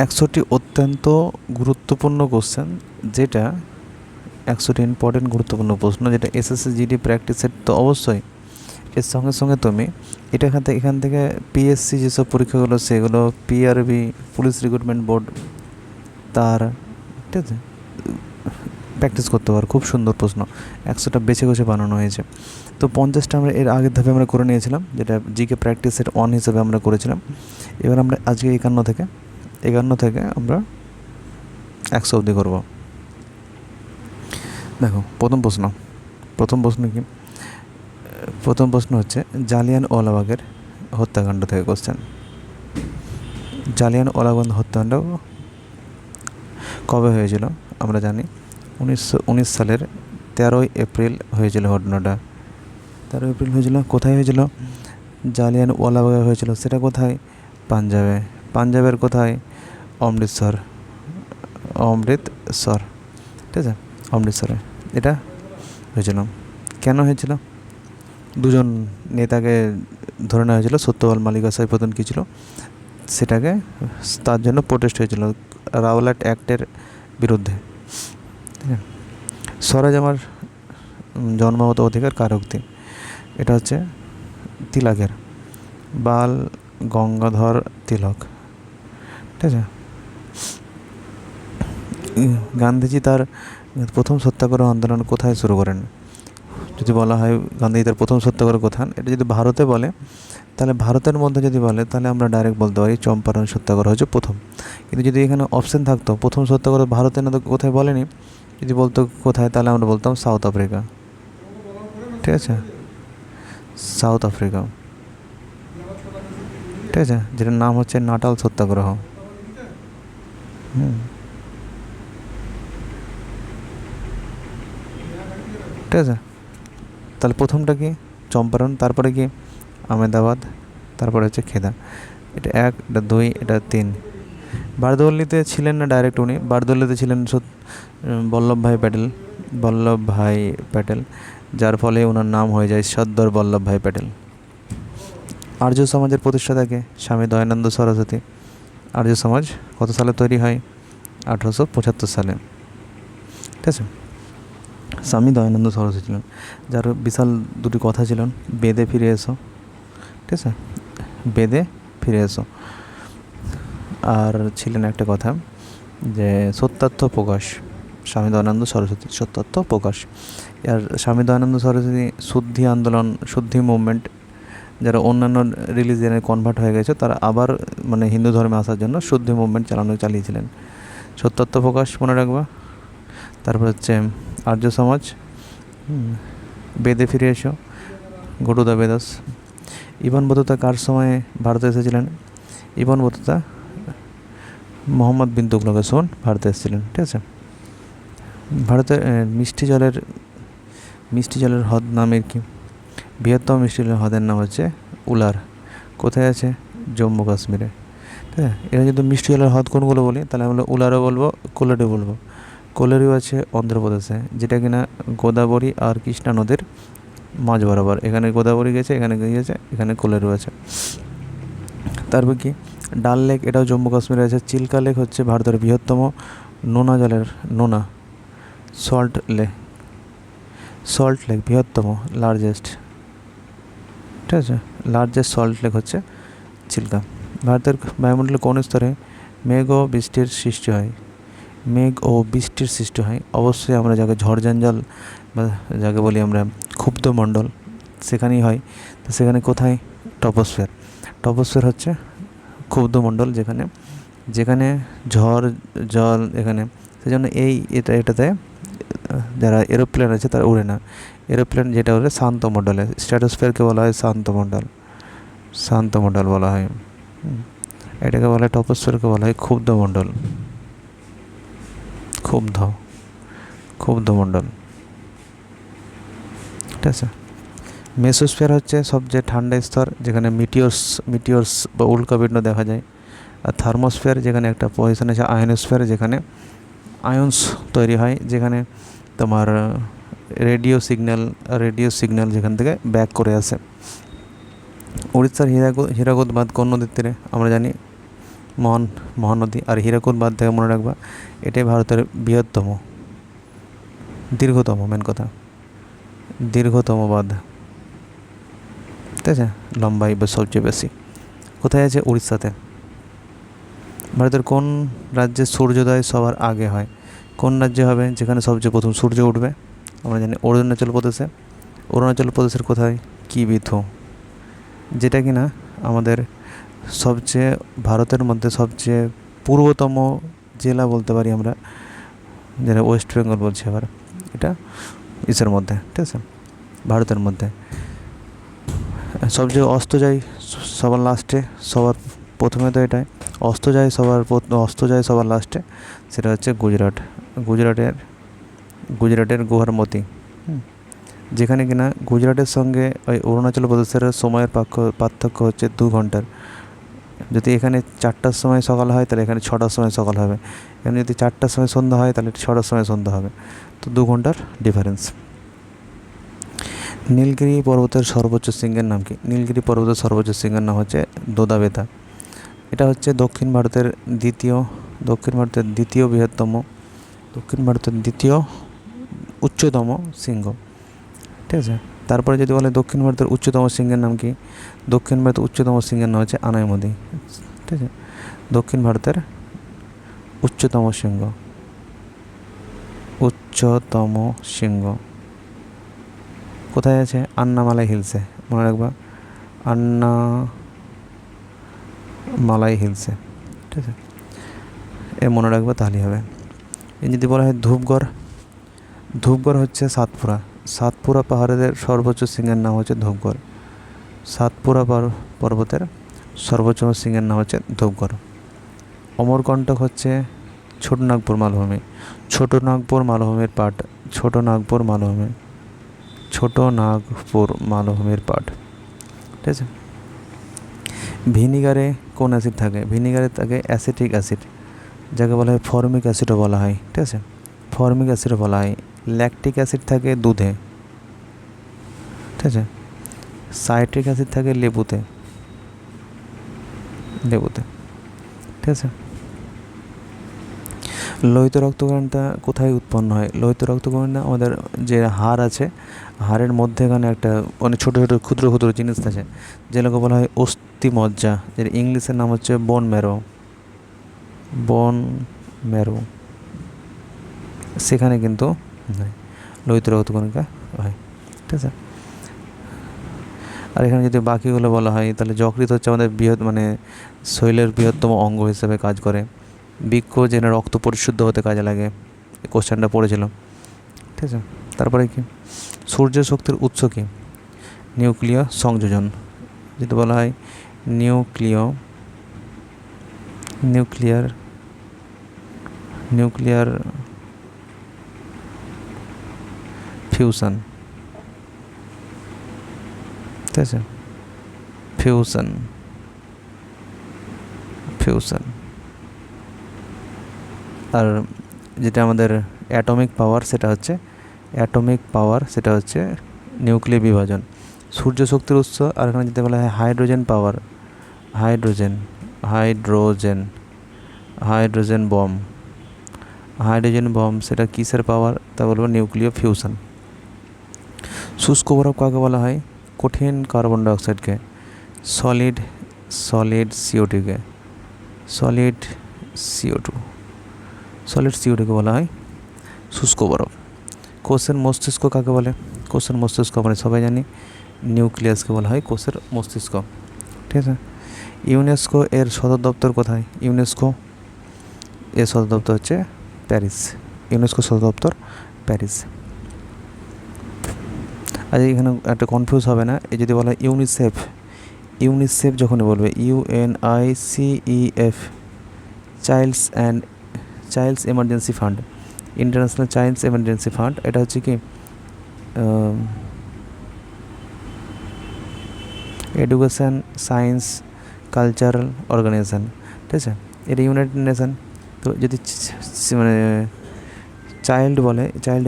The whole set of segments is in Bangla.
100টি অত্যন্ত গুরুত্বপূর্ণ কোশ্চেন, যেটা 100টি ইম্পর্টেন্ট গুরুত্বপূর্ণ প্রশ্ন, যেটা এসএসসি জিডি প্র্যাকটিসের তো অবশ্যই। এর সঙ্গে সঙ্গে তুমি এখান থেকে পিএসসি যেসব পরীক্ষাগুলো, সেগুলো পিআরবি, পুলিশ রিক্রুটমেন্ট বোর্ড, তার ঠিক আছে প্র্যাকটিস করতে পারো। খুব সুন্দর প্রশ্ন, 100টা বেছে বেছে বানানো হয়েছে। তো 50টা আমরা এর আগের ধাপে আমরা করে নিয়েছিলাম, যেটা জিকে প্র্যাকটিসের অন হিসেবে আমরা করেছিলাম। এবার আমরা আজকে 51 থেকে আমরা 100 অবধি করবো। দেখো, প্রথম প্রশ্ন কি? প্রথম প্রশ্ন হচ্ছে জালিয়ানওয়ালাবাগের হত্যাকাণ্ড থেকে কোশ্চেন। জালিয়ানওয়ালাবাগ হত্যাকাণ্ড কবে হয়েছিল? আমরা জানি 1919 সালের 13ই এপ্রিল হয়েছিল ঘটনাটা। 13 এপ্রিল হয়েছিল। কোথায় হয়েছিল? জালিয়ানওয়ালাবাগে হয়েছিল। সেটা কোথায়? পাঞ্জাবে। পাঞ্জাবের কোথায়? অমৃতসর। ঠিক আছে, অমৃতসরে এটা হয়েছিল। কেন হয়েছিল? দুজন নেতাকে ধরে নেওয়া হয়েছিল, সত্যপাল মালিক আর সাইফুদ্দিন কী ছিল, সেটাকে তার জন্য প্রোটেস্ট হয়েছিল রাওলাট অ্যাক্টের বিরুদ্ধে। ঠিক আছে। স্বরাজ আমার জন্মগত অধিকার কার উক্তি? এটা হচ্ছে তিলকের, বাল গঙ্গাধর তিলক। ঠিক আছে। গান্ধীজি তার প্রথম সত্যাগ্রহ আন্দোলন কোথায় শুরু করেন? যদি বলা হয় গান্ধীজি তার প্রথম সত্যাগ্রহ কোথায়, এটা যদি ভারতে বলে, তাহলে ভারতের মধ্যে যদি বলে, তাহলে আমরা ডাইরেক্ট বলতে পারি চম্পারণ সত্যাগ্রহ হচ্ছে প্রথম। কিন্তু যদি এখানে অপশান থাকতো প্রথম সত্যাগ্রহ ভারতে না, তো কোথায় বলেনি, যদি বলতো কোথায়, তাহলে আমরা বলতাম সাউথ আফ্রিকা। ঠিক আছে, সাউথ আফ্রিকা। ঠিক আছে, যেটার নাম হচ্ছে নাটাল সত্যাগ্রহ। ঠিক আছে, তাহলে প্রথমটা কি? চম্পারণ। তারপরে কি? আহমেদাবাদ। তারপরে হচ্ছে খেদা। এটা 1, এটা 2, এটা 3। বারদৌলিতে ছিলেন না ডাইরেক্ট উনি? বারদৌলিতে ছিলেন বল্লভভাই প্যাটেল, যার ফলে ওনার নাম হয়ে যায় সর্দার বল্লভভাই প্যাটেল। আর্য সমাজের প্রতিষ্ঠাতাকে? স্বামী দয়ানন্দ সরস্বতী। আর্য সমাজ কত সালে তৈরি হয়? 1875 সালে। ঠিক আছে, স্বামী দয়ানন্দ সরস্বতী ছিলেন, যার বিশাল দুটি কথা ছিলেন, বেদে ফিরে এসো। ঠিক আছে, বেদে ফিরে এসো। আর ছিলেন একটা কথা, যে সত্যার্থ প্রকাশ। স্বামী দয়ানন্দ সরস্বতী সত্যার্থ প্রকাশ। আর স্বামী দয়ানন্দ সরস্বতী শুদ্ধি আন্দোলন, শুদ্ধি মুভমেন্ট, যারা অন্যান্য রিলিজিয়নে কনভার্ট হয়ে গেছে, তারা আবার মানে হিন্দু ধর্মে আসার জন্য শুদ্ধি মুভমেন্ট চালিয়েছিলেন। সত্যার্থ প্রকাশ মনে রাখবা। তারপর হচ্ছে আর্য সমাজ, বেদে ফিরে এসো, go to the Vedas. Ibn Battuta কার সময়ে ভারতে এসেছিলেন? ইবন বতুতা মোহাম্মদ বিন তুগলকের সময় ভারতে এসেছিলেন। ঠিক আছে। ভারতের মিষ্টি জলের হ্রদ নামের কি? বৃহত্তম মিষ্টি জলের হ্রদের নাম হচ্ছে উলার। কোথায় আছে? জম্মু কাশ্মীরে। ঠিক আছে। এরা যদি মিষ্টি জলের হ্রদ কোনগুলো বলি, তাহলে আমরা উলারও বলবো, কোলারিও বলবো। কোলারিও আছে অন্ধ্রপ্রদেশে, যেটা কিনা গোদাবরী আর কৃষ্ণা নদীর মাঝ বরাবর। এখানে গোদাবরী গেছে, এখানে গিয়েছে, এখানে কোলারিও আছে। তারপর কি? ডাল লেক, এটাও জম্মু কাশ্মীরে আছে। চিল্কা লেক হচ্ছে ভারতের বৃহত্তম নোনা সল্ট লেক বৃহত্তম, লার্জেস্ট। ঠিক আছে, লার্জেস্ট সল্ট লেক হচ্ছে চিল্কা। ভারতের বায়ুমণ্ডলে কোন স্তরে মেঘ ও বৃষ্টির সৃষ্টি হয়? অবশ্যই আমরা যাকে ঝড়জঞ্জাল বা যাকে বলি আমরা ক্ষুব্ধ মণ্ডল, সেখানেই হয়। তো সেখানে কোথায়? টপোস্ফিয়ার হচ্ছে ক্ষুব্ধ মণ্ডল, যেখানে ঝড় জল এখানে, সেজন্য এটাতে যারা এরোপ্লেন আছে তারা উড়ে না। এরোপ্লেন যেটা ওরে শান্ত মণ্ডলে, স্ট্র্যাটোস্ফিয়ারকে বলা হয় শান্ত মণ্ডল বলা হয়। এটাকে বলা হয় টপোস্ফিয়ারকে বলা হয় ক্ষুব্ধ মণ্ডল, ক্ষুব্ধ মণ্ডল। ঠিক আছে। মেসোস্ফিয়ার হচ্ছে সবচেয়ে ঠান্ডা স্তর, যেখানে মিটিওরস বা উল্কাপিণ্ড দেখা যায়। আর থার্মোস্ফিয়ার, যেখানে একটা পজিশন আছে আয়নোস্ফিয়ার, যেখানে আয়ন্স তৈরি হয়, যেখানে তোমার রেডিও সিগন্যাল যেখান থেকে ব্যাক করে আসে। উড়িষ্যার হীরাকুদ বাঁধ কোন নদীর তীরে? আমরা জানি মহানদী। আর হীরাকুদ বাঁধ থেকে মনে রাখবা এটাই ভারতের বৃহত্তম, দীর্ঘতম, মেন কথা দীর্ঘতম বাঁধ, ঠিক আছে, লম্বাই সবচেয়ে বেশি। কোথায় আছে? উড়িষ্যাতে। ভারতের কোন রাজ্যে সূর্যোদয় সবার আগে হয়? কোন রাজ্যে হবে যেখানে সবচেয়ে প্রথম সূর্য উঠবে? আমরা জানি অরুণাচল প্রদেশে। অরুণাচল প্রদেশের কোথায়? কিবিথু, যেটা কিনা আমাদের সবচেয়ে, ভারতের মধ্যে সবচেয়ে পূর্বতম জেলা বলতে পারি আমরা, যেটা ওয়েস্ট বেঙ্গল বলছি আবার, এটা ইসের মধ্যে, ঠিক আছে, ভারতের মধ্যে। সবচেয়ে অস্ত যায় সবার লাস্টে, সবার প্রথমে তো এটাই অস্ত যায় সবার লাস্টে, সেটা হচ্ছে গুজরাট। গুজরাটের গুহারমতি, যেখানে কিনা গুজরাটের সঙ্গে ওই অরুণাচল প্রদেশের সময়ের পার্থক্য হচ্ছে 2 ঘন্টার। যদি এখানে 4টার সময় সকাল হয় তাহলে এখানে 6টার সময় সকাল হবে, এখানে যদি 4টার সময় সন্ধ্যা হয় তাহলে 6টার সময় সন্ধ্যা হবে, তো 2 ঘন্টার ডিফারেন্স। নীলগিরি পর্বতের সর্বোচ্চ শৃঙ্গের নাম কি? নীলগিরি পর্বতের সর্বোচ্চ শৃঙ্গের নাম হচ্ছে দোদাবেতা। এটা হচ্ছে দক্ষিণ ভারতের দ্বিতীয় উচ্চতম শৃঙ্গ, ঠিক আছে। তারপরে যদি বলে দক্ষিণ ভারতের উচ্চতম শৃঙ্গের নাম কি? দক্ষিণ ভারতের উচ্চতম শৃঙ্গের নাম হচ্ছে আনাইমুদি, ঠিক আছে। দক্ষিণ ভারতের উচ্চতম শৃঙ্গ কোথায় আছে? আন্নামালাই হিলসে, মনে রাখবা, আন্নামালাই হিলসে, ঠিক আছে, এ মনে রাখবা তাহলেই হবে। যদি বলা হয় ধূপগড় হচ্ছে সাতপুরা পাহাড়ের সর্বোচ্চ শৃঙ্গের নাম হচ্ছে ধূপগড়। সাতপুরা পর্বতের সর্বোচ্চ শৃঙ্গের নাম হচ্ছে ধূপগড়। অমরকণ্টক হচ্ছে ছোটনাগপুর মালভূমির পাট, ছোটনাগপুর মালভূমির পাট, ঠিক আছে। ভিনিগারে কোন অ্যাসিড থাকে? ভিনিগারে থাকে অ্যাসিটিক অ্যাসিড, যাকে বলা হয় ফর্মিক অ্যাসিডও বলা হয়, ঠিক আছে, ফর্মিক অ্যাসিডও বলা হয়। ল্যাকটিক অ্যাসিড থাকে দুধে, ঠিক আছে। সাইট্রিক অ্যাসিড থাকে লেবুতে, ঠিক আছে। লোহিত রক্তকণিকা কোথায় উৎপন্ন হয়? লোহিত রক্তকণিকা আমাদের যে হাড় আছে, হাড়ের মধ্যেখানে একটা অনেক ছোটো ছোটো ক্ষুদ্র জিনিস আছে, যেগুলোকে বলা হয় অস্থিমজ্জা, যেটা ইংলিশের নাম হচ্ছে বোন ম্যারো, সেখানে কিন্তু লোহিত রক্তকণিকা হয়, ঠিক আছে। আর এখানে যদি বাকিগুলো বলা হয় তাহলে যকৃৎ হচ্ছে আমাদের শরীরের বৃহত্তম অঙ্গ হিসেবে কাজ করে। বৃক্ক যেটা রক্ত পরিশুদ্ধ হতে কাজে লাগে, এই কোশ্চেনটা পড়েছিলাম, ঠিক আছে। তারপরে কি? সূর্য শক্তির উৎস কি? নিউক্লিয় সংযোজন। যদি বলা হয় নিউক্লিয়ার ফিউশন, ঠিক আছে, ফিউশন। আর যেটা আমাদের অ্যাটমিক পাওয়ার সেটা হচ্ছে নিউক্লিয় বিভাজন। সূর্য শক্তির উৎস, আর এখানে যেটা বলা হয় হাইড্রোজেন বম, সেটা কিসের পাওয়ার? তা বলবো নিউক্লিয় ফিউশন। শুষ্ক বরফ কাকে বলা হয়? কঠিন কার্বন ডাইঅক্সাইডকে। সলিড CO2কে বলা হয় শুষ্ক বরফ। কোষের মস্তিষ্ক কাকে বলে? কোষের মস্তিষ্ক আমরা সবাই জানি, নিউক্লিয়াসকে বলা হয় কোষের মস্তিষ্ক, ঠিক আছে। ইউনেস্কো এর সদর দপ্তর কোথায়? এর সদর দপ্তর হচ্ছে প্যারিস। আর এখানে একটা কনফিউজ হবে না, এই যদি বলা হয় ইউনিসেফ যখন বলবে UNICEF, child's emergency fund, international child's emergency fund, এটা হচ্ছে কি এডুকেশন, সায়েন্স, কালচারাল অর্গানাইজেশন, ঠিক আছে। এটা ইউনাইটেড নেশন। তো যদি চাইল্ড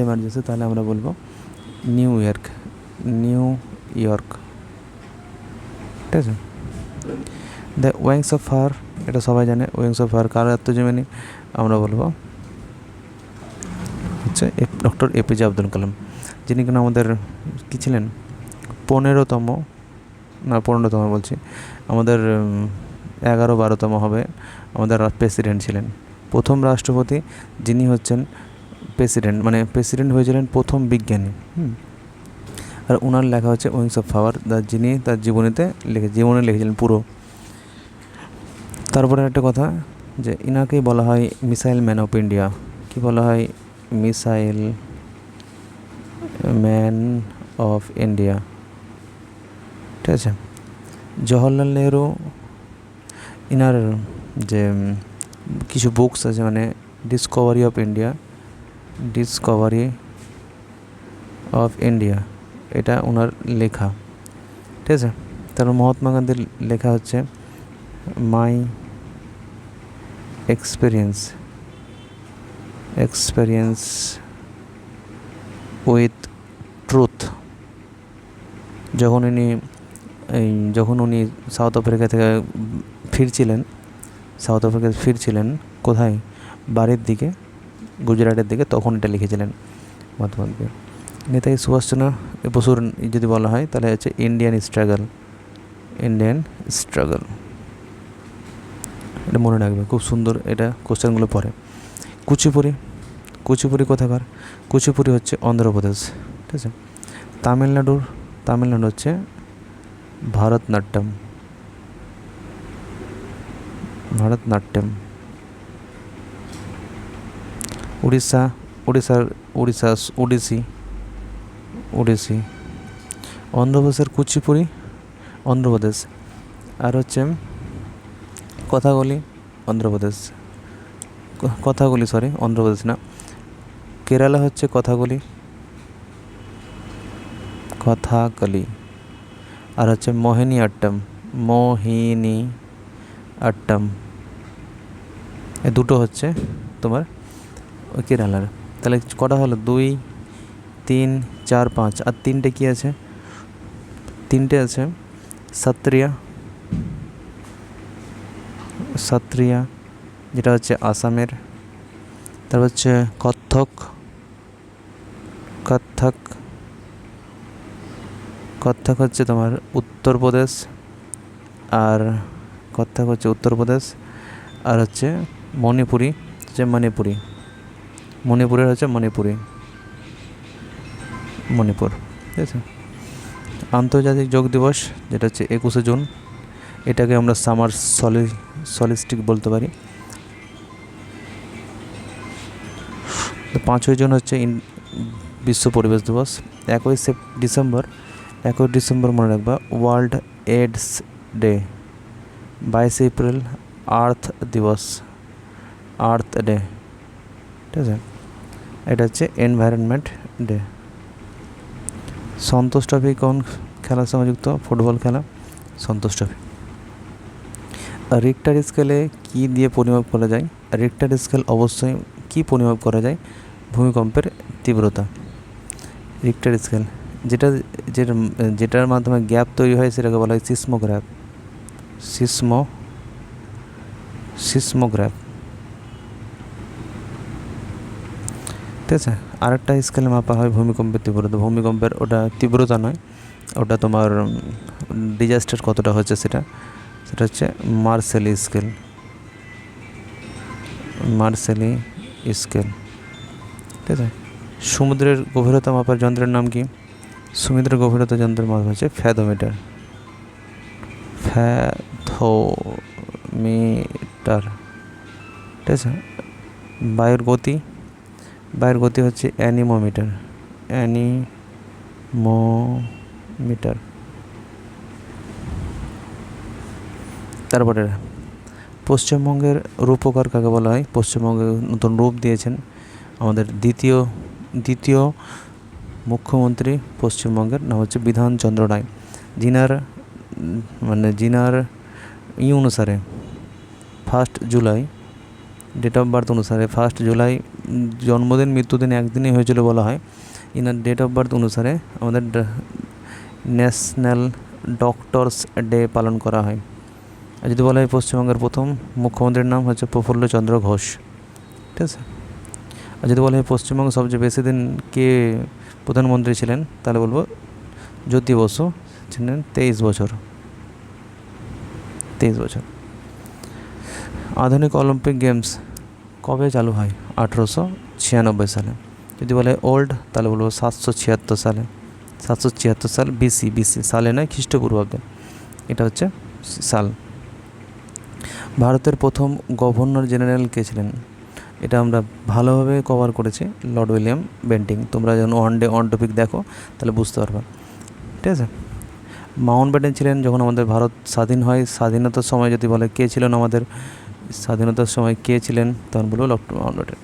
এমার্জেন্সি, তাহলে আমরা বলবো নিউ ইয়র্ক, ঠিক আছে। দ্য উইংস অফ ফায়ার এটা সবাই জানে। উইংস অফ ফায়ার কার আত্মজীবনী? আমরা বলবো হচ্ছে ডক্টর এপিজে আব্দুল কালাম, যিনি কিনা আমাদের কী ছিলেন 15তম, না 15তম বলছি, আমাদের 11-12তম হবে আমাদের প্রেসিডেন্ট ছিলেন, প্রথম রাষ্ট্রপতি যিনি হচ্ছেন প্রেসিডেন্ট, মানে প্রেসিডেন্ট হয়েছিলেন প্রথম বিজ্ঞানী। আর ওনার লেখা হচ্ছে উইংস অফ পাওয়ার, যিনি তার জীবনে লিখেছিলেন পুরো। তারপরে একটা কথা, যে ইনাকেই বলা হয় মিসাইল ম্যান অফ ইন্ডিয়া। কি বলা হয়? মিসাইল ম্যান অফ ইন্ডিয়া, ঠিক আছে। জওহরলাল নেহরু, ইনার যে কিছু বুকস আছে, মানে ডিসকভারি অফ ইন্ডিয়া, এটা ওনার লেখা, ঠিক আছে। তারপর মহাত্মা গান্ধীর লেখা হচ্ছে মাই এক্সপিরিয়েন্স উইথ ট্রুথ। যখন উনি সাউথ আফ্রিকা ফিরছিলেন, কোথায়? বাড়ির দিকে, গুজরাটের দিকে, তখন এটা লিখেছিলেন মহাত্মা গান্ধী। নেতাজি সুভাষচন্দ্র বসুর যদি বলা হয় তাহলে হচ্ছে ইন্ডিয়ান স্ট্রাগল। এটা মনে রাখবে, খুব সুন্দর এটা কোশ্চেনগুলো পড়ে। কুচিপুরি কোথাকার? কুচিপুরি হচ্ছে অন্ধ্রপ্রদেশ, ঠিক আছে। তামিলনাড়ু হচ্ছে ভারতনাট্যম। উড়িষ্যার ওড়িশি। অন্ধ্রপ্রদেশের কুচিপুরি অন্ধ্রপ্রদেশ, আর হচ্ছে কথাগুলি অন্ধ্রপ্রদেশ না। কেরালা হচ্ছে কথাকলি, আর হচ্ছে মোহিনী আট্টম, এই দুটো হচ্ছে তোমার কেরালার। তাহলে কটা হলো? 2, 3, 4, 5, আর 3টে কি আছে? 3টে আছে সত্রিয়া, যেটা হচ্ছে আসামের। তারপর হচ্ছে কত্থক হচ্ছে তোমার উত্তরপ্রদেশ, আর হচ্ছে মণিপুরের হচ্ছে মণিপুর, ঠিক আছে। আন্তর্জাতিক যোগ দিবস যেটা হচ্ছে 21শে জুন, এটাকে আমরা সামার সলিস্টিক বলতে পারি। 5ই জুন হচ্ছে বিশ্ব পরিবেশ দিবস। 21 ডিসেম্বর মনে রাখবা world AIDS day. 22 April earth day, ঠিক আছে। এটা হচ্ছে এনভায়রনমেন্ট ডে। সন্তোষ ট্রফি কোন খেলার সঙ্গে যুক্ত? ফুটবল খেলা, সন্তোষ ট্রফি। রিক্টার স্কেলে কী দিয়ে পরিমাপ করা যায়? রিক্টার স্কেল অবশ্যই কী পরিমাপ করা যায়? ভূমিকম্পের তীব্রতা। রিক্টার স্কেল যেটার মাধ্যমে গ্যাপ তৈরি হয় সেটাকে বলা হয় সিসমোগ্রাফ। ঠিক আছে। আরেকটা স্কেলে মাপা হয় ভূমিকম্পের তীব্রতা। ভূমিকম্পের ওটা তীব্রতা নয়, ওটা তোমার ডিজাস্টার কতটা হচ্ছে সেটা হচ্ছে মার্সেলি স্কেল, ঠিক আছে। সমুদ্রের গভীরতা মাপার যন্ত্রের নাম কি? সমুদ্রের গভীরতা যন্ত্রের মাপ হচ্ছে ফ্যাথোমিটার, ঠিক আছে। বায়ুর গতি হচ্ছে অ্যানিমোমিটার। তারপরে পশ্চিমবঙ্গের রূপকার কাকে বলা হয়? পশ্চিমবঙ্গে নতুন রূপ দিয়েছেন আমাদের দ্বিতীয় মুখ্যমন্ত্রী পশ্চিমবঙ্গের, নাম হচ্ছে বিধানচন্দ্র রায়। জিনার অনুসারে 1 জুলাই, ডেট অফ বার্থ অনুসারে 1 জুলাই, জন্মদিন মৃত্যুদিন একদিনই হয়েছিল বলা হয়। ইনার ডেট অফ বার্থ অনুসারে আমাদের ন্যাশনাল ডক্টরস ডে পালন করা হয়। আর যদি বলা হয় পশ্চিমবঙ্গের প্রথম মুখ্যমন্ত্রীর নাম হচ্ছে প্রফুল্লচন্দ্র ঘোষ, ঠিক আছে। আর যদি বলা হয় পশ্চিমবঙ্গে সবচেয়ে বেশি দিন কে প্রধানমন্ত্রী ছিলেন, তাহলে বলবো জ্যোতি বসু, ছিলেন 23 বছর। 23 বছর। আধুনিক অলিম্পিক গেমস কবে চালু হয়? 1896 সালে। যদি বলে ওল্ড, তাহলে বলবো 776 সালে। 776 সাল, বিসি সালে নয়, খ্রিস্টপূর্বাব্দে, এটা হচ্ছে সাল। ভারতের প্রথম গভর্নর জেনারেল কে ছিলেন? এটা আমরা ভালোভাবে কভার করেছি, লর্ড উইলিয়াম বেন্টিং। তোমরা যখন ওয়ান ডে অন টপিক দেখো তাহলে বুঝতে পারবে, ঠিক আছে। মাউন্ট ব্যাটেন ছিলেন যখন আমাদের ভারত স্বাধীন হয়, স্বাধীনতার সময় যদি বলে কে ছিলেন আমাদের স্বাধীনতার সময় কে ছিলেন, তখন বলবো লর্ড মাউন্ট ব্যাটেন।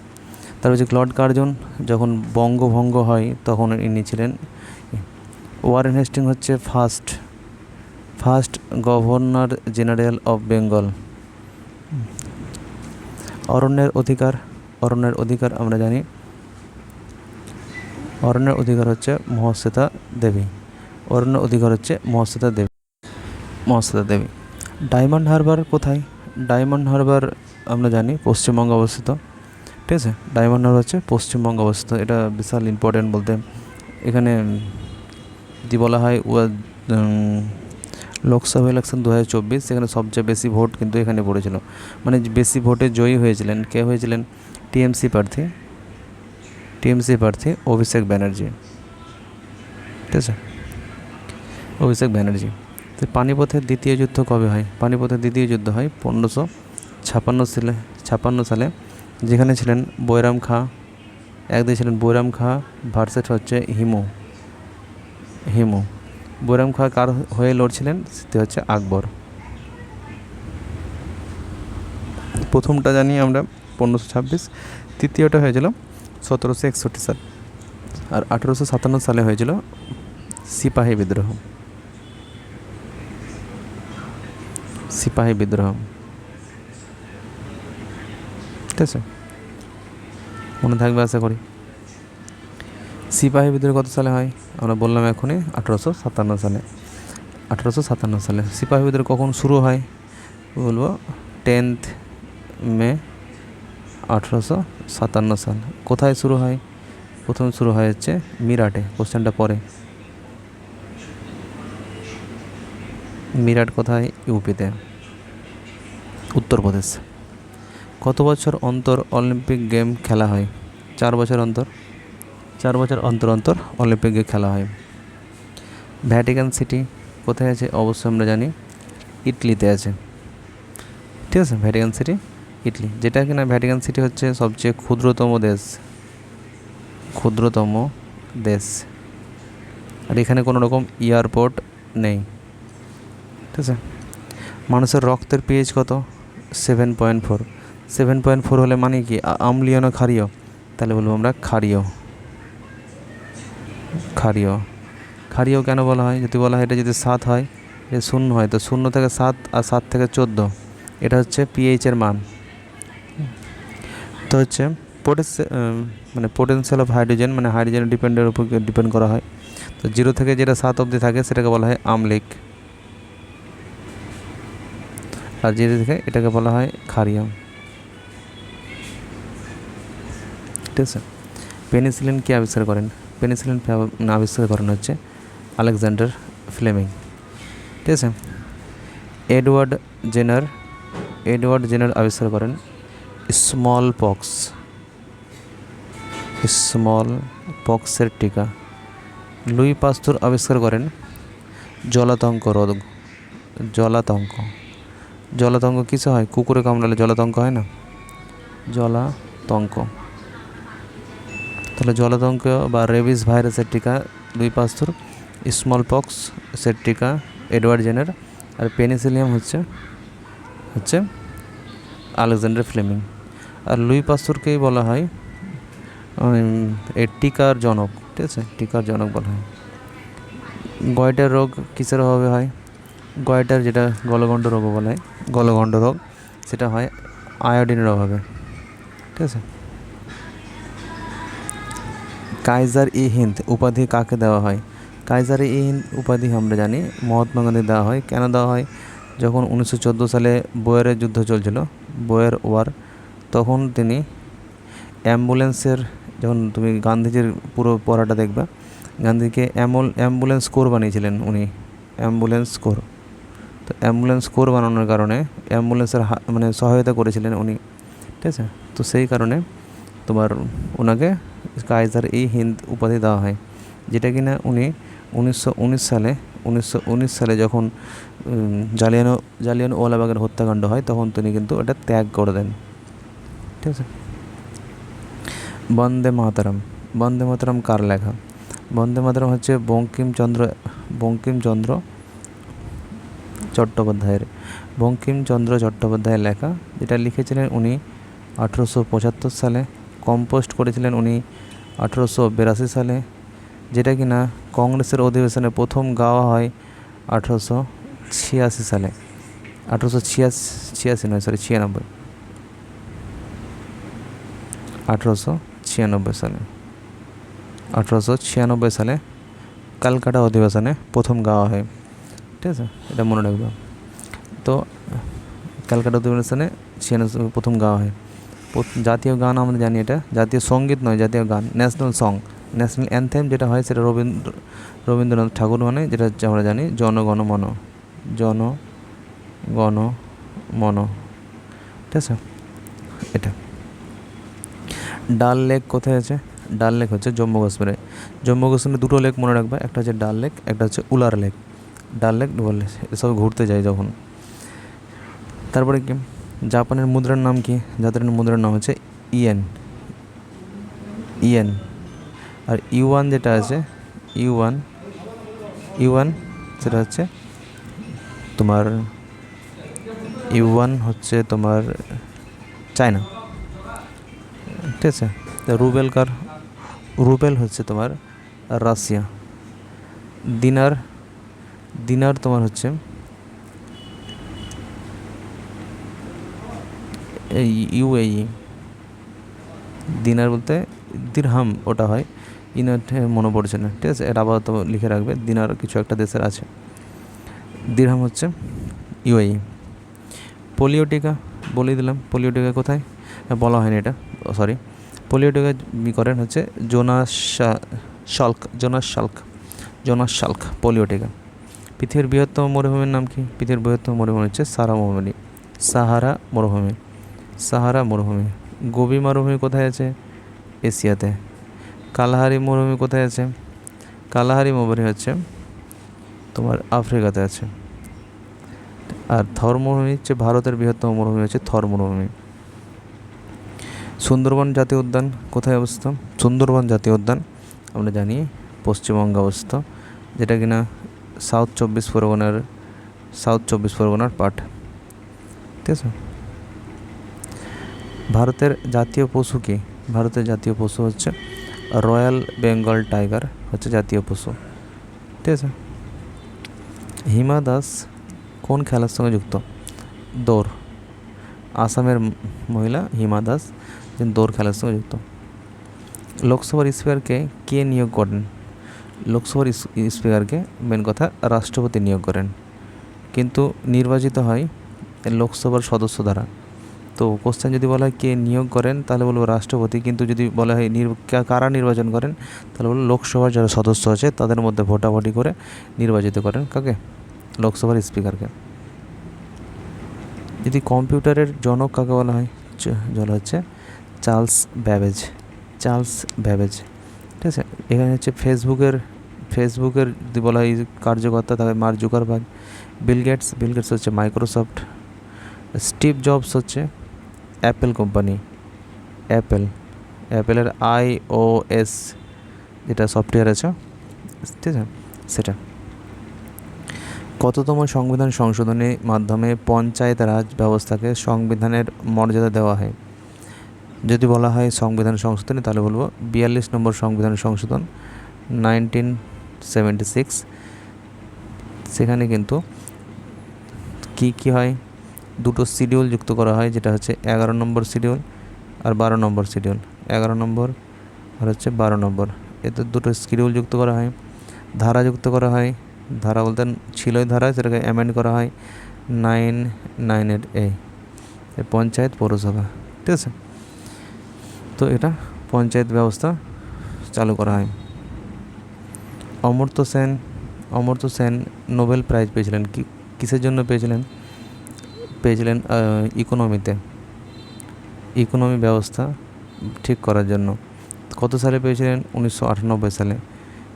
তারপর হচ্ছে লর্ড কার্জন, যখন বঙ্গভঙ্গ হয় তখন ইনি ছিলেন। ওয়ারেন হেস্টিং হচ্ছে first governor general of Bengal. অরণ্যের অধিকার আমরা জানি, অরণ্যের অধিকার হচ্ছে মহাশ্বেতা দেবী। মহাশ্বেতা দেবী। ডায়মন্ড হারবার কোথায়? ডায়মন্ড হারবার আমরা জানি পশ্চিমবঙ্গে অবস্থিত, ঠিক আছে। ডায়মন্ড হারবার হচ্ছে পশ্চিমবঙ্গে অবস্থিত, এটা বিশাল ইম্পর্টেন্ট বলতে। এখানে যদি বলা হয় লোকসভা ইলেকশন 2024, সেখানে সবচেয়ে বেশি ভোট কিন্তু এখানে পড়েছিল, মানে বেশি ভোটে জয়ী হয়েছিলেন কে হয়েছিলেন? টিএমসি প্রার্থী অভিষেক ব্যানার্জি, ঠিক আছে, অভিষেক ব্যানার্জি। তো পানিপথের দ্বিতীয় যুদ্ধ কবে হয়? পানিপথের দ্বিতীয় যুদ্ধ হয় 1556 সালে, যেখানে ছিলেন বৈরাম খাঁ, একদিকে ছিলেন বৈরাম খাঁ ভার্সেস হচ্ছে হিমু। বৈরাম খাঁ কার হয়ে লড়ছিলেন? সেটি হচ্ছে আকবর। প্রথমটা জানি আমরা 1526, তৃতীয়টা হয়েছিল 1761 সাল, আর 1857 সালে হয়েছিল সিপাহী বিদ্রোহ। ঠিক আছে, মনে থাকবে আশা করি। সিপাহী বিদ্রোহ কত সালে হয়? আমরা বললাম এখনই 1857 সালে। সিপাহী বিদ্রোহ কখন শুরু হয়? বলবো 10 মে 1857 সাল। কোথায় শুরু হয়? প্রথম শুরু হয় হচ্ছে মিরাটে। কোশ্চেনটা পরে, মিরাট কোথায়? ইউপিতে, উত্তরপ্রদেশ। কত বছর অন্তর অলিম্পিক গেম খেলা হয়? 4 বছর অন্তর। 4 বছর অন্তর অলিম্পিক গেম খেলা হয়। ভ্যাটিকান সিটি কোথায় আছে? অবশ্যই আমরা জানি ইটলিতে আছে, ঠিক আছে। ভ্যাটিকান সিটি ইটলি, যেটা কিনা ভ্যাটিকান সিটি হচ্ছে সবচেয়ে ক্ষুদ্রতম দেশ, আর এখানে কোনো রকম এয়ারপোর্ট নেই, ঠিক আছে। মানুষের রক্তের পিএইচ কত? 7.4। 7.4 হলে মানে কি আম্লীয় না ক্ষারীয়? তাহলে বলবো আমরা ক্ষারীয় কেন বলা হয়? যদি বলা হয় এটা যদি 7 হয়, এটা 0 হয়, তো 0 থেকে 7 আর 7 থেকে 14, এটা হচ্ছে পিএইচের মান। তো হচ্ছে পোটেনশিয়াল অফ হাইড্রোজেন, মানে হাইড্রোজেন উপর ডিপেন্ড করা হয়। তো 0 থেকে যেটা 7 অবধি থাকে সেটাকে বলা হয় আম্লিক, আর 0 থেকে এটাকে বলা হয় ক্ষারীয়, ঠিক আছে। পেনিসিলিন কে আবিষ্কার করেন? পেনিসিলিন আবিষ্কার করেন হচ্ছে আলেকজান্ডার ফ্লেমিং, ঠিক আছে। এডওয়ার্ড জেনার আবিষ্কার করেন স্মল পক্সের টিকা। লুই পাস্তুর আবিষ্কার করেন জলাতঙ্ক রোগ। জলাতঙ্ক কিসে হয়? কুকুরে কামড়ালে জলাতঙ্ক হয় না? জলাতঙ্ক, তাহলে জলাতঙ্ক বা রেবিস ভাইরাসের টিকা লুই পাস্তুর, স্মল পক্সের টিকা এডওয়ার্ড জেনার, আর পেনিসিলিয়াম হচ্ছে আলেকজান্ডার ফ্লেমিং। আর লুই পাস্তুরকেই বলা হয় এর টিকার জনক, ঠিক আছে, টিকার জনক বলা হয়। গয়টার রোগ কিসের অভাবে হয়? গয়টার, যেটা গলগণ্ড রোগ বলা হয়, গলগণ্ড রোগ, সেটা হয় আয়োডিনের অভাবে, ঠিক আছে। কাইজার ই হিন্দ উপাধি কাকে দেওয়া হয়? কাইজার ই হিন্দ উপাধি আমরা জানি মহাত্মা গান্ধী দেওয়া হয়। কেন দেওয়া হয়? যখন 1914 সালে বোয়ারের যুদ্ধ চলছিল, বোয়ার ওয়ার, তখন তিনি অ্যাম্বুলেন্সের, যখন তুমি গান্ধীজির পুরো পড়াটা দেখবে, গান্ধীকে অ্যাম্বুলেন্স কোর বানিয়েছিলেন উনি, অ্যাম্বুলেন্স কোর। তো অ্যাম্বুলেন্স কোর বানানোর কারণে অ্যাম্বুলেন্সের মানে সহায়তা করেছিলেন উনি, ঠিক আছে। তো সেই কারণে তোমার ওনাকে কাইজার ই হিন্দ উপাধি দেওয়া হয়, যেটা কিনা উনি 1919 সালে যখন জালিয়ানওয়ালাবাগের হত্যাকাণ্ড হয়, তখন তিনি কিন্তু এটা ত্যাগ করে দেন, ঠিক আছে। বন্দে মাতরম কার লেখা? বন্দে মাতরম হচ্ছে বঙ্কিমচন্দ্র চট্টোপাধ্যায়ের লেখা, যেটা লিখেছিলেন উনি 1875 সালে, কম্পোস্ট করেছিলেন উনি 1882 সালে, যেটা কিনা কংগ্রেসের অধিবেশনে প্রথম গাওয়া হয় 1886 সালে, 1886 নয়, সরি 96, 1896 সালে ক্যালকাটা অধিবেশনে প্রথম গাওয়া হয়, ঠিক আছে, এটা মনে রাখবে। তো ক্যালকাটা অধিবেশনে 96 প্রথম গাওয়া হয়। জাতীয় গান আমরা জানি, এটা জাতীয় সঙ্গীত নয়, জাতীয় গান, ন্যাশনাল সং, ন্যাশনাল অ্যানথেম যেটা হয় সেটা রবীন্দ্রনাথ ঠাকুর, মানে যেটা আমরা জানি জনগণ মন, ঠিক আছে। এটা ডাল লেক কোথায় আছে? ডাল লেক হচ্ছে জম্মু কাশ্মীরে। জম্মু কাশ্মীরে দুটো লেক মনে রাখবে, একটা হচ্ছে ডাল লেক, একটা হচ্ছে উলার লেক। ডাল লেক, ডুয়ার লেক, এসব ঘুরতে যায় যখন। তারপরে কি, জাপানের মুদ্রার নাম কি? জাপানের মুদ্রার নাম হচ্ছে ইয়েন। আর ইউয়ান যেটা আছে, ইউয়ান সেটা হচ্ছে তোমার, ইউয়ান হচ্ছে তোমার চায়না, ঠিক আছে। রুবেল হচ্ছে তোমার রাশিয়া। দিনার তোমার হচ্ছে ইউএই। দিনার বলতে দিরহাম ওটা হয়, ইনার মনে পড়ছে না, ঠিক আছে, এটা আপাতত লিখে রাখবে, দিনার কিছু একটা দেশের আছে, দিরহাম হচ্ছে ইউএই। পোলিও টিকা বলে দিলাম, পোলিও টিকা কোথায়? বলা হয়নি এটা, সরি। পোলিও টিকা করেন হচ্ছে জোনাস শাল্ক পোলিও টিকা। পৃথিবীর বৃহত্তম মরুভূমির নাম কি? পৃথিবীর বৃহত্তম মরুভূমি হচ্ছে সাহারা মরুভূমি। গোবি মরুভূমি কোথায় আছে? এশিয়াতে। কালাহারি মরুভূমি কোথায় আছে? কালাহারি মরুভূমি হচ্ছে তোমার আফ্রিকাতে আছে। আর থর মরুভূমি হচ্ছে ভারতের বৃহত্তম মরুভূমি হচ্ছে থর মরুভূমি। সুন্দরবন জাতীয় উদ্যান কোথায় অবস্থিত? সুন্দরবন জাতীয় উদ্যান আমরা জানি পশ্চিমবঙ্গে অবস্থিত, যেটা কিনা সাউথ চব্বিশ পরগনার পার্ট, ঠিক আছে। ভারতের জাতীয় পশু কি? ভারতের জাতীয় পশু হচ্ছে রয়্যাল বেঙ্গল টাইগার হচ্ছে জাতীয় পশু, ঠিক আছে। হিমা দাস কোন খেলার সঙ্গে যুক্ত? দৌড়। আসামের মহিলা হিমা দাস দৌড় খেলার সঙ্গে যুক্ত। লোকসভার স্পিকারকে কে নিয়োগ করেন? লোকসভার স্পিকারকে মেন কথা রাষ্ট্রপতি নিয়োগ করেন, কিন্তু নির্বাচিত হয় লোকসভার সদস্য দ্বারা। তো কোশ্চেন যদি বলা হয় কে নিয়োগ করেন, তাহলে বলবো রাষ্ট্রপতি, কিন্তু যদি বলা হয় কারা নির্বাচন করেন, তাহলে বলবো লোকসভার যারা সদস্য আছে তাদের মধ্যে ভোটাভুটি করে নির্বাচিত করেন কাকে? লোকসভার স্পিকারকে। যদি কম্পিউটারের জনক কাকে বলা হয়? হচ্ছে চার্লস ব্যাবেজ, ঠিক আছে। এখানে হচ্ছে ফেসবুকের যদি বলা হয় কার্যকর্তা, তাহলে মার্ক জুকারবার্গ। বিল গেটস হচ্ছে মাইক্রোসফট। স্টিভ জবস হচ্ছে অ্যাপেল কোম্পানি, অ্যাপেলের iOS যেটা সফটওয়্যার আছে, ঠিক আছে, সেটা। কততম সংবিধান সংশোধনের মাধ্যমে পঞ্চায়েত রাজ ব্যবস্থাকে সংবিধানের মর্যাদা দেওয়া হয়? যদি বলা হয় সংবিধান সংশোধনী, তাহলে বলবো 42 নম্বর সংবিধান সংশোধন 1976। সেখানে কিন্তু কি হয়, দুটো শিডিউল যুক্ত করা হয়, যেটা হচ্ছে 11 নম্বর শিডিউল আর 12 নম্বর শিডিউল। 11 নম্বর আর হচ্ছে 12 নম্বর, এতে দুটো শিডিউল যুক্ত করা হয়। ধারা যুক্ত করা হয়, ধারা বলতে ছিলই ধারা, সেটাকে অ্যামেন্ড করা হয়। 998A, পঞ্চায়েত পৌরসভা। ঠিক আছে, তো এটা পঞ্চায়েত ব্যবস্থা চালু করা হয়। অমর্ত্য সেন নোবেল প্রাইজ পেয়েছিলেন কিসের জন্য পেয়েছিলেন ইকোনমি ব্যবস্থা ঠিক করার জন্য। কত সালে পেয়েছিলেন? 1998 সালে।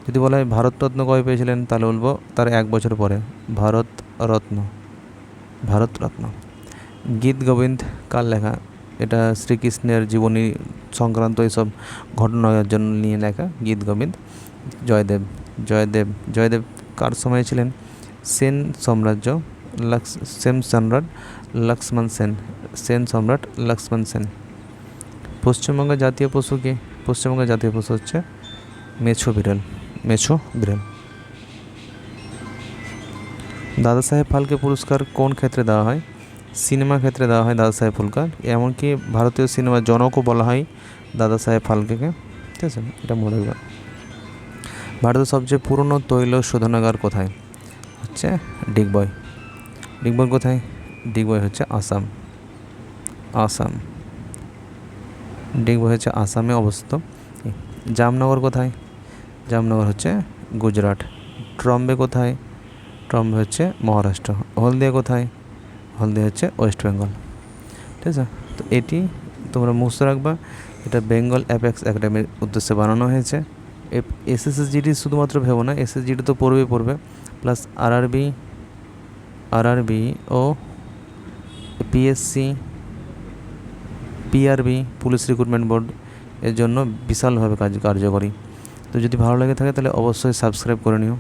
যদি বলা হয় ভারতরত্ন কবে পেয়েছিলেন, তাহলে বলবো তার 1 বছর পরে, ভারতরত্ন। গীত গোবিন্দ কার লেখা? এটা শ্রীকৃষ্ণের জীবনী সংক্রান্ত এইসব ঘটনার জন্য নিয়ে লেখা গীত গোবিন্দ। জয়দেব কার সময় ছিলেন? সেন সম্রাট লক্ষ্মণ সেন। পশ্চিমবঙ্গের জাতীয় পশু কি? পশ্চিমবঙ্গের জাতীয় পশু হচ্ছে মেছো বিড়াল। দাদা সাহেব ফালকে পুরস্কার কোন ক্ষেত্রে দেওয়া হয়? সিনেমা ক্ষেত্রে দেওয়া হয় দাদা সাহেব পুরস্কার। এমনকি ভারতীয় সিনেমার জনকও বলা হয় দাদা সাহেব ফালকেকে। ঠিক আছে, এটা মনে রাখবে। ভারতের সবচেয়ে পুরনো তৈল শোধনাগার কোথায়? হচ্ছে ডিগবয়। কোথায়? ডিগবয় হচ্ছে আসাম। ডিগবয় হচ্ছে আসামে অবস্থিত। জামনগর কোথায়? জামনগর হচ্ছে গুজরাট। ট্রম্বে কোথায়? ট্রম্বে হচ্ছে মহারাষ্ট্র। হলদিয়া কোথায়? হলদিয়া হচ্ছে ওয়েস্ট বেঙ্গল। ঠিক আছে, তো এটি তোমরা মুখস্থ রাখবা। এটা বেঙ্গল অ্যাপেক্স একাডেমির উদ্দেশ্যে বানানো হয়েছে। এসএসজিডি শুধুমাত্র ভেবো না, এসএসজিডি তো পড়বে প্লাস আরআরবি ও PSC, PRB, police recruitment board এর জন্য বিশালভাবে কার্যকরী। তো যদি ভালো লেগে থাকে তাহলে অবশ্যই সাবস্ক্রাইব করে নিও।